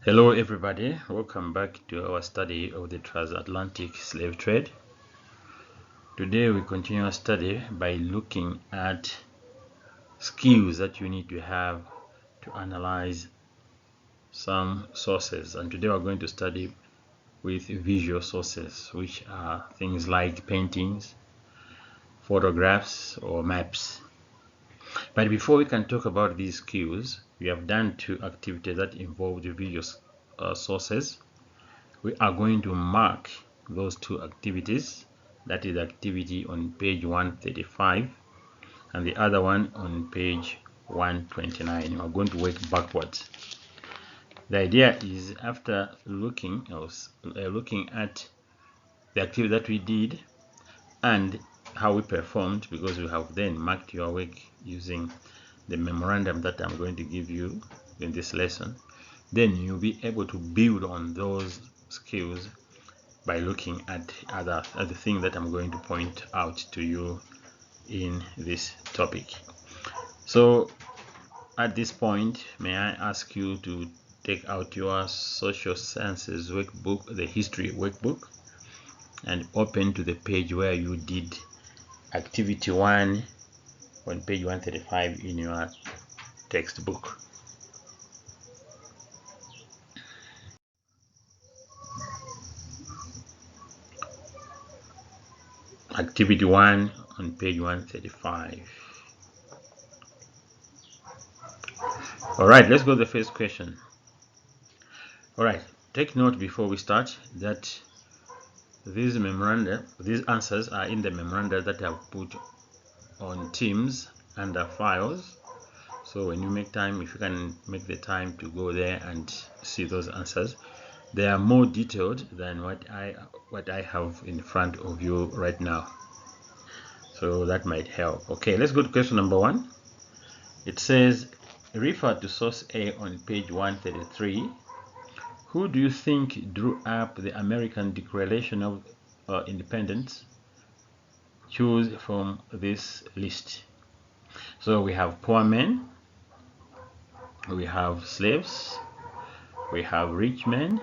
Hello everybody, welcome back to our study of the transatlantic slave trade. Today we continue our study by looking at skills that you need to have to analyze some sources, and today we're going to study with visual sources, which are things like paintings, photographs or maps. But before we can talk about these skills, we have done two activities that involve the visual sources. We are going to mark those two activities, that is activity on page 135 and the other one on page 129. We're going to work backwards. The idea is, after looking at the activity that we did and how we performed, because we have then marked your work using the memorandum that I'm going to give you in this lesson, then you'll be able to build on those skills by looking at the thing that I'm going to point out to you in this topic. So at this point, may I ask you to take out your social sciences workbook, the history workbook, and open to the page where you did activity 1 on page 135 in your textbook. Activity 1 on page 135. All right, let's go to the first question. All right, take note before we start that these answers are in the memoranda that I've put on Teams under files. So when you make time, if you can make the time to go there and see those answers, they are more detailed than what I have in front of you right now. So that might help. Okay, let's go to question number 1. It says, refer to source A on page 133. Who do you think drew up the American Declaration of Independence? Choose from this list. So we have poor men, we have slaves, we have rich men,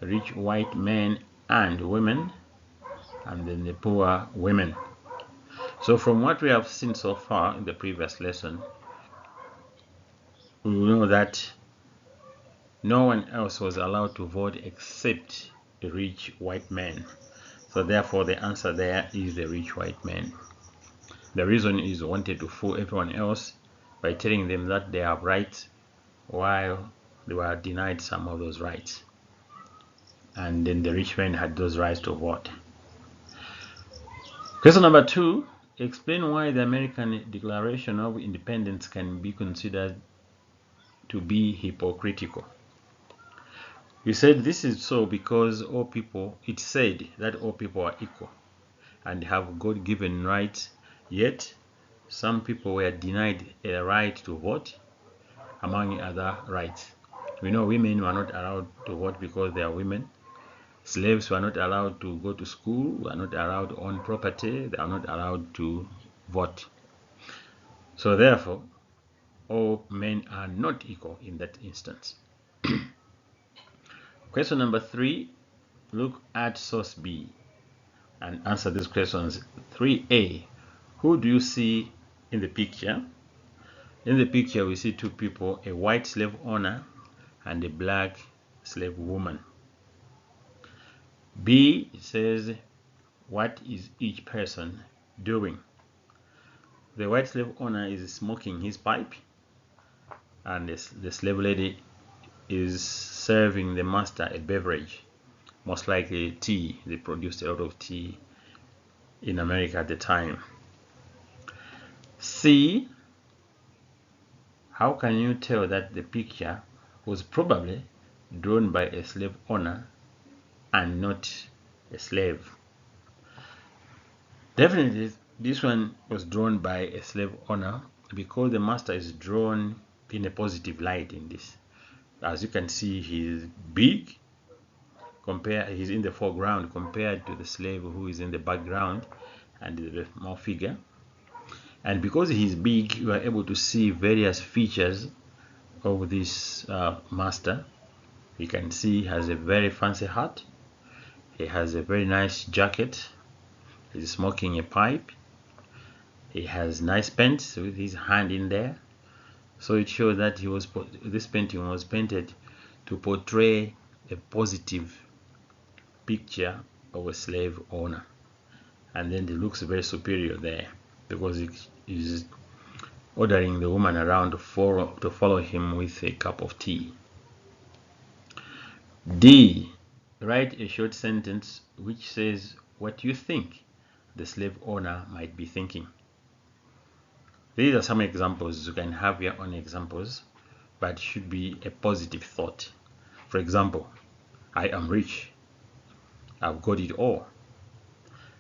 rich white men and women, and then the poor women. So from what we have seen so far in the previous lesson, we know that no one else was allowed to vote except the rich white men. So therefore the answer there is the rich white men. The reason is wanted to fool everyone else by telling them that they have rights while they were denied some of those rights. And then the rich men had those rights to vote. Question number 2. Explain why the American Declaration of Independence can be considered to be hypocritical. We said this is so because it said that all people are equal and have God-given rights, yet some people were denied a right to vote, among other rights. We know women were not allowed to vote because they are women. Slaves were not allowed to go to school, were not allowed to own property, they are not allowed to vote. So therefore, all men are not equal in that instance. Question number 3, look at source B and answer these questions. 3A, who do you see in the picture? In the picture, we see two people, a white slave owner and a black slave woman. B says, what is each person doing? The white slave owner is smoking his pipe, and the slave lady is serving the master a beverage, most likely tea. They produced a lot of tea in America at the time. C, how can you tell that the picture was probably drawn by a slave owner and not a slave? Definitely this one was drawn by a slave owner because the master is drawn in a positive light in this. As you can see, he's big, he's in the foreground compared to the slave who is in the background and the small figure. And because he's big, you are able to see various features of this master. You can see he has a very fancy hat. He has a very nice jacket. He's smoking a pipe. He has nice pants with his hand in there. So it shows that this painting was painted to portray a positive picture of a slave owner. And then it looks very superior there because it is ordering the woman around to follow him with a cup of tea. D. Write a short sentence which says what you think the slave owner might be thinking. These are some examples. You can have your own examples, but it should be a positive thought. For example, I am rich. I've got it all.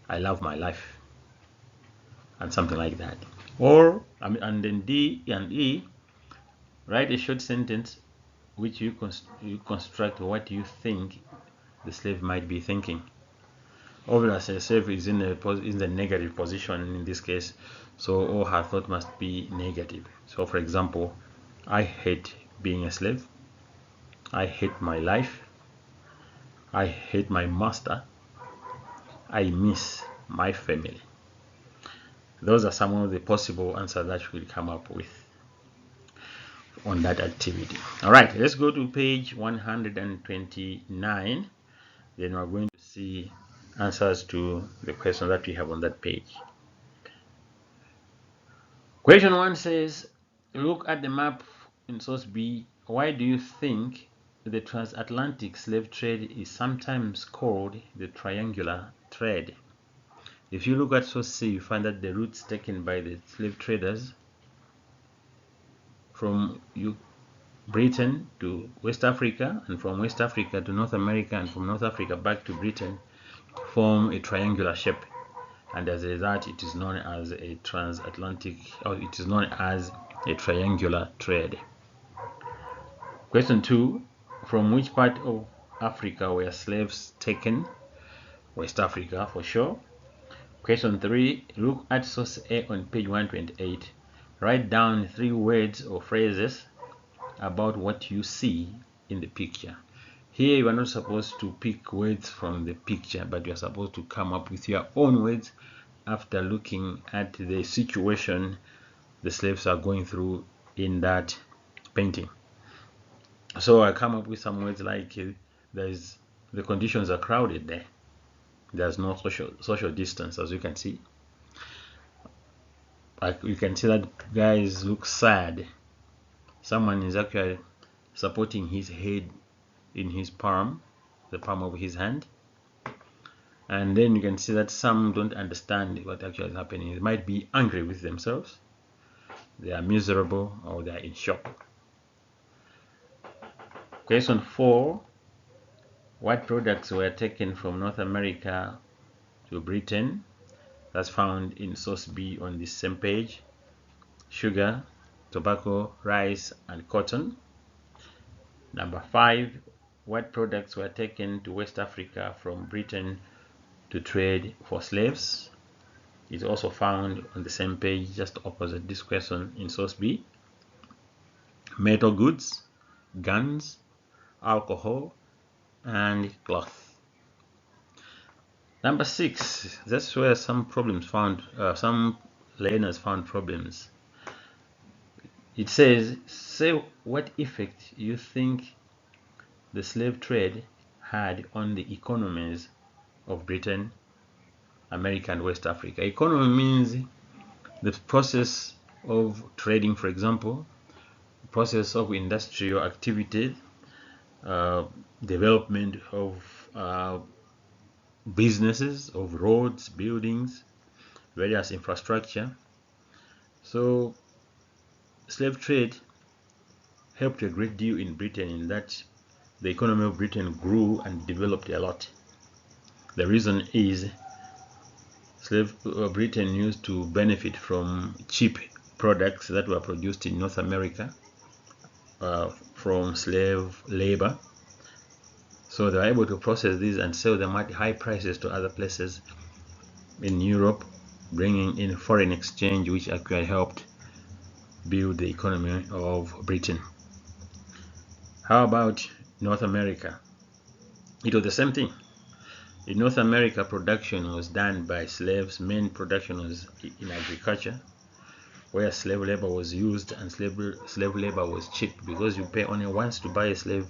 I love my life. And something like that. Or, and then D and E, write a short sentence which you construct what you think the slave might be thinking. Obviously, the slave is in the negative position in this case, so all her thought must be negative. So, for example, I hate being a slave. I hate my life. I hate my master. I miss my family. Those are some of the possible answers that you will come up with on that activity. All right, let's go to page 129. Then we're going to see answers to the questions that we have on that page. Question 1 says, look at the map in source B. Why do you think the transatlantic slave trade is sometimes called the triangular trade? If you look at source C, you find that the routes taken by the slave traders from Britain to West Africa, and from West Africa to North America, and from North Africa back to Britain form a triangular shape, and as a result it is known as a transatlantic, or it is known as a triangular trade. Question 2, from which part of Africa were slaves taken? West Africa for sure. Question 3, look at source A on page 128. Write down 3 words or phrases about what you see in the picture. Here you are not supposed to pick words from the picture, but you are supposed to come up with your own words after looking at the situation the slaves are going through in that painting. So I come up with some words like the conditions are crowded there. There's no social distance, as you can see. You can see that guys look sad. Someone is actually supporting his head in his palm, the palm of his hand. And then you can see that some don't understand what actually is happening. They might be angry with themselves. They are miserable, or they are in shock. Question 4. What products were taken from North America to Britain? That's found in source B on this same page. Sugar, tobacco, rice, and cotton. Number 5. What products were taken to West Africa from Britain to trade for slaves? It's also found on the same page, just opposite this question in source B. Metal goods, guns, alcohol, and cloth. Number 6, that's where some learners found problems. It says, say what effect you think the slave trade had on the economies of Britain, America, and West Africa. Economy means the process of trading, for example, process of industrial activity, development of businesses, of roads, buildings, various infrastructure. So slave trade helped a great deal in Britain, in that the economy of Britain grew and developed a lot. The reason is Britain used to benefit from cheap products that were produced in North America from slave labor. So they were able to process these and sell them at high prices to other places in Europe, bringing in foreign exchange, which actually helped build the economy of Britain. How about North America, it was the same thing. In North America, production was done by slaves. Main production was in agriculture, where slave labor was used, and slave labor was cheap because you pay only once to buy a slave,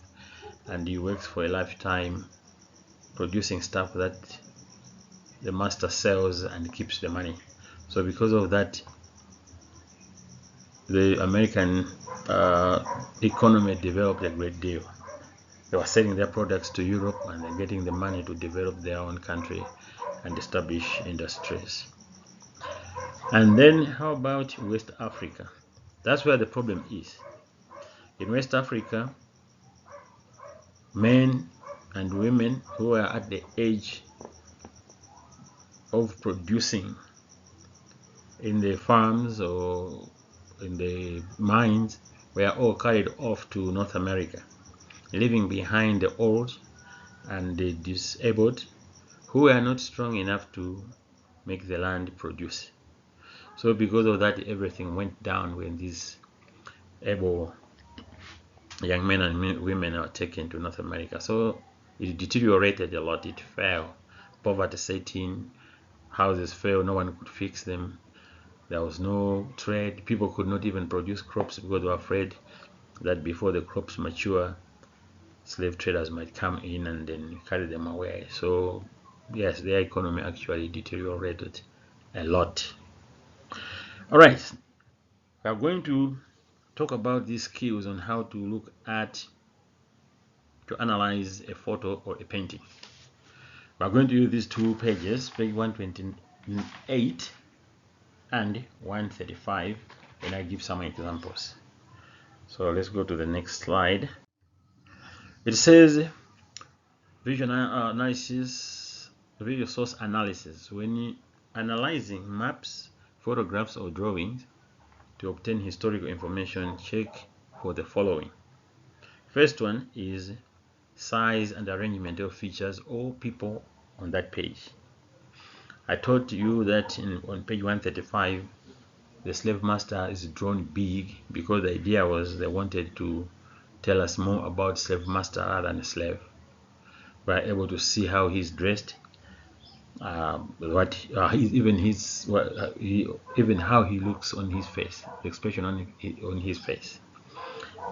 and he works for a lifetime producing stuff that the master sells and keeps the money. So because of that, the American economy developed a great deal. They were selling their products to Europe and then getting the money to develop their own country and establish industries. And then how about West Africa? That's where the problem is. In West Africa, men and women who are at the age of producing in the farms or in the mines were all carried off to North America, leaving behind the old and the disabled who were not strong enough to make the land produce. So because of that, everything went down when these able young men and women are taken to North America. So it deteriorated a lot. It fell. Poverty set in. Houses fell. No one could fix them. There was no trade. People could not even produce crops because they were afraid that before the crops mature, slave traders might come in and then carry them away. So yes, their economy actually deteriorated a lot. All right, we are going to talk about these skills on how to look at, to analyze a photo or a painting. We are going to use these two pages, page 128 and 135, and I give some examples. So let's go to the next slide. It says visual analysis, visual source analysis. When you analyzing maps, photographs, or drawings to obtain historical information, check for the following. First one is size and arrangement of features or people on that page. I told you that on page 135, the slave master is drawn big because the idea was they wanted to tell us more about slave master rather than a slave. We are able to see how he's dressed, even how he looks on his face, the expression on his face,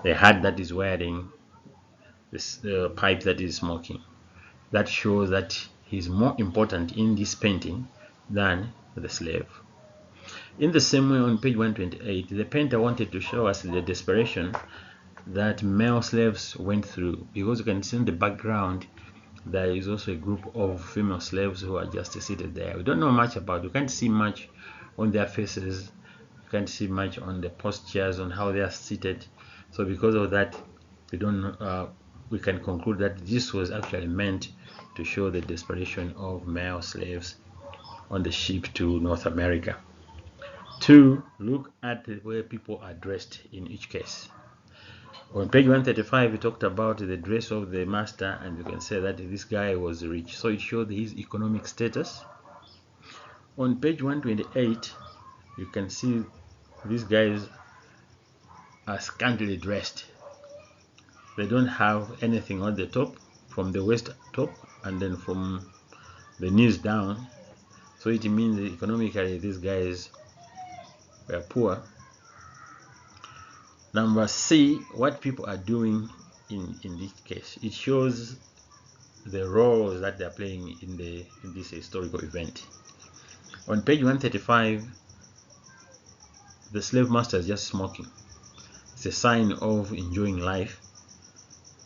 the hat that is wearing, the pipe that is smoking. That shows that he's more important in this painting than the slave. In the same way, on page 128, the painter wanted to show us the desperation that male slaves went through, because you can see in the background there is also a group of female slaves who are just seated there. We don't know much about, you can't see much on their faces, you can't see much on the postures, on how they are seated. So because of that, we can conclude that this was actually meant to show the desperation of male slaves on the ship to North America. 2. Look at the way people are dressed in each case. On page 135, we talked about the dress of the master, and you can say that this guy was rich, so it showed his economic status. On page 128, you can see these guys are scantily dressed. They don't have anything on the top, from the waist top, and then from the knees down. So it means that economically these guys were poor. Number C, what people are doing in this case. It shows the roles that they are playing in this historical event. On page 135, the slave master is just smoking. It's a sign of enjoying life.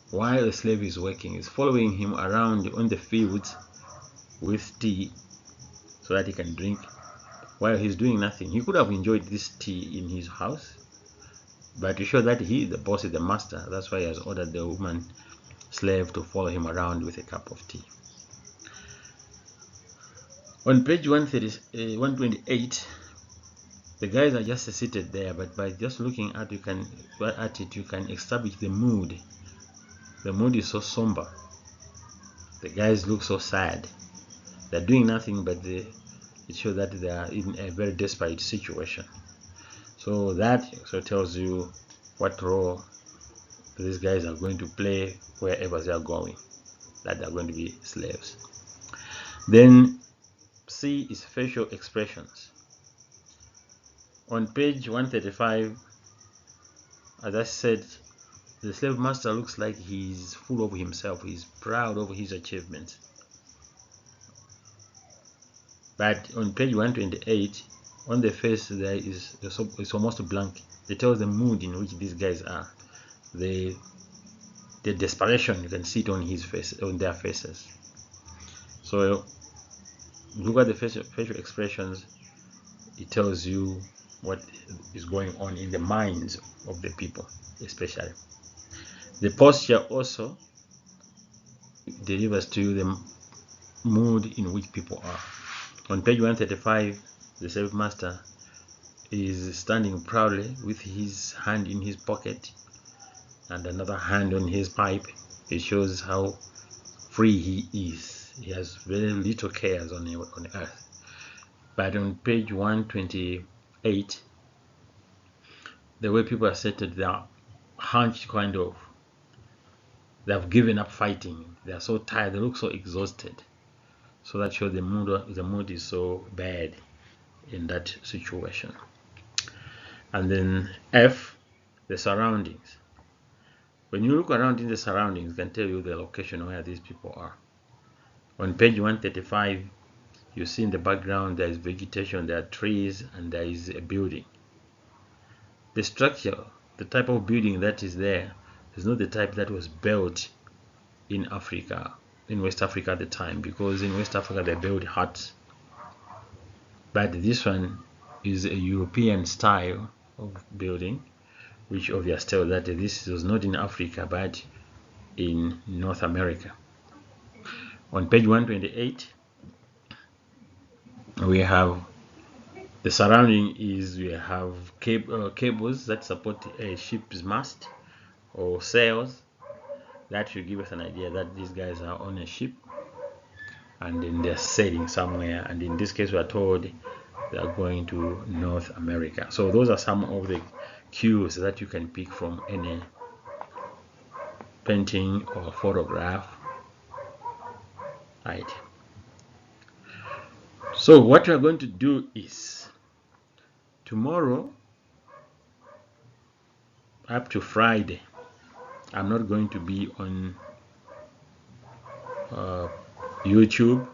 While the slave is working, is following him around on the fields with tea so that he can drink. While he's doing nothing, he could have enjoyed this tea in his house, but to show that he, the boss, is the master, that's why he has ordered the woman slave to follow him around with a cup of tea. On page 128, the guys are just seated there, but by just looking at it, you can establish the mood. The mood is so somber. The guys look so sad. They're doing nothing, but it shows that they are in a very desperate situation. So that also tells you what role these guys are going to play wherever they are going, that they are going to be slaves. Then C is facial expressions. On page 135, as I said, the slave master looks like he's full of himself, he's proud of his achievements. But on page 128, on the face there is it's almost blank. It tells the mood in which these guys are. The desperation, you can see it on his face, on their faces. So look at the facial expressions. It tells you what is going on in the minds of the people, especially. The posture also delivers to you the mood in which people are. On page 135, the slave master is standing proudly with his hand in his pocket and another hand on his pipe. It shows how free he is. He has very little cares on earth. But on page 128, the way people are seated, they are hunched, kind of. They have given up fighting. They are so tired. They look so exhausted. So that shows the mood is so bad in that situation. And then F, the surroundings. When you look around in the surroundings, it can tell you the location where these people are. On page 135, you see in the background there is vegetation, there are trees, and there is a building. The structure, the type of building that is there, is not the type that was built in Africa, in West Africa at the time, because in West Africa they build huts. But this one is a European style of building, which obviously tells that this was not in Africa but in North America. On page 128, we have the surrounding is we have cables that support a ship's mast or sails. That should give us an idea that these guys are on a ship and then they're sailing somewhere, and in this case we are told they are going to North America. So those are some of the cues that you can pick from any painting or photograph. Right. So what we are going to do is tomorrow up to Friday, I'm not going to be on YouTube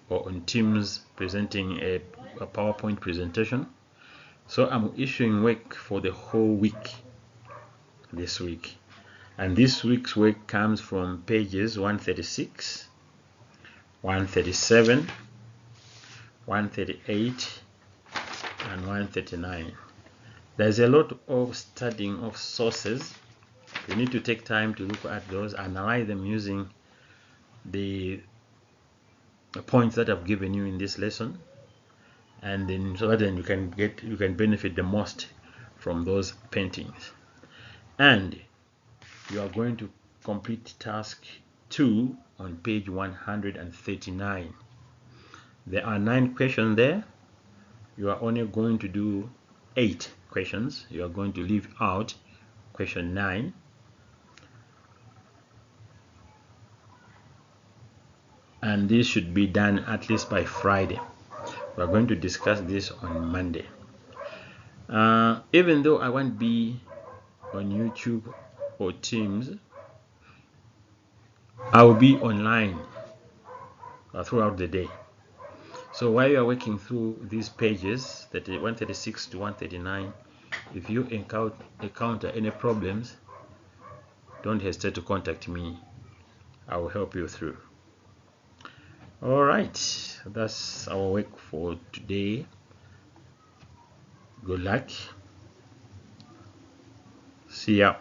or on Teams presenting a PowerPoint presentation. So I'm issuing work for the whole week this week. And this week's work comes from pages 136, 137, 138, and 139. There's a lot of studying of sources. You need to take time to look at those, analyze them using the points that I've given you in this lesson, and then so that then you can benefit the most from those paintings. And you are going to complete task 2 on page 139. There are 9 questions there. You are only going to do 8 questions. You are going to leave out question 9. And this should be done at least by Friday. We are going to discuss this on Monday. Even though I won't be on YouTube or Teams, I will be online throughout the day. So while you are working through these pages, 136 to 139, if you encounter any problems, don't hesitate to contact me. I will help you through. All right, that's our work for today. Good luck. See ya.